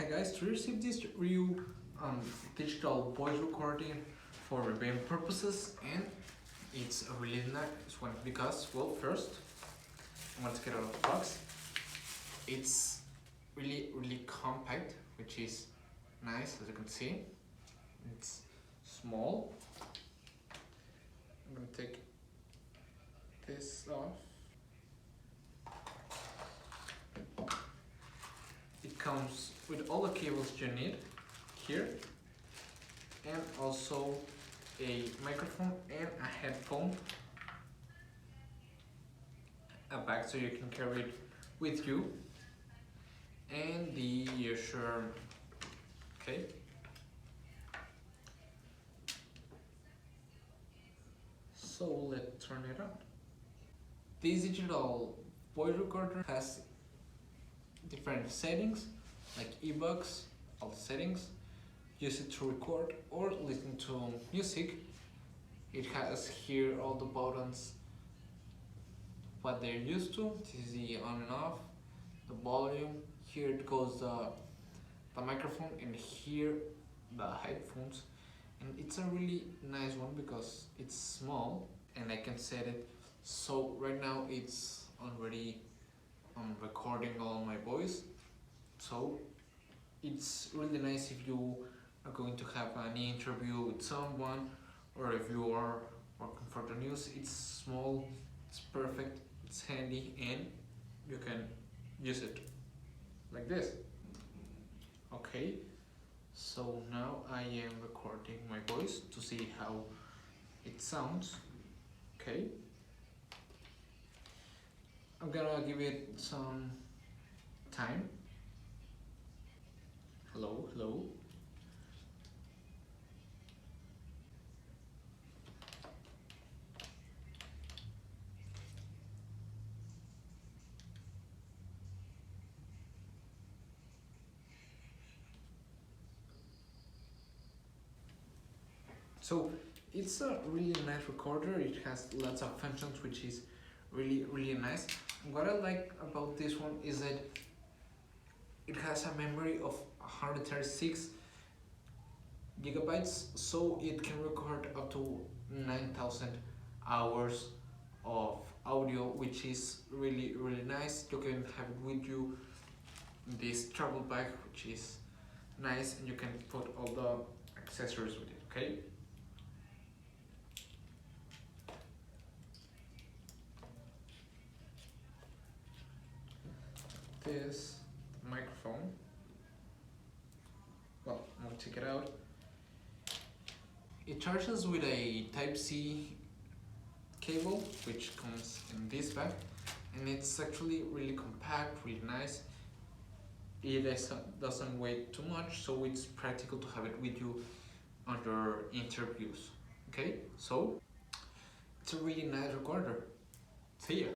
Hi guys, to receive this real digital voice recording for review purposes, and it's a really nice one because, well, first I want to get out of the box. It's really compact, which is nice, as you can see. It's small. I'm gonna take this off. It comes with all the cables you need here, and also a microphone and a headphone, a bag so you can carry it with you, and the earshare. Okay. So let's turn it on. This digital voice recorder has different settings like e-box, all the settings. Use it to record or listen to music. It has here all the buttons, what they're used to. This is the on and off, the volume. Here it goes the microphone, and here the headphones. And it's a really nice one because it's small and I can set it. So right now it's already recording all my voice. So it's really nice if you are going to have an interview with someone, or if you are working for the news. It's small, it's perfect, it's handy, and you can use it like this. Okay, so now I am recording my voice to see how it sounds. Okay, I'm gonna give it some time. Hello, hello. So it's a really nice recorder. It has lots of functions, which is really nice. What I like about this one is that it has a memory of 136 gigabytes, so it can record up to 9,000 hours of audio, which is really nice. You can have it with you in this travel bag, which is nice, and you can put all the accessories with it. Okay. This microphone, well, I'm going to take it out. It charges with a Type-C cable, which comes in this bag, and it's actually really compact, really nice. It doesn't weigh too much, so it's practical to have it with you under interviews. Okay, so it's a really nice recorder. See ya.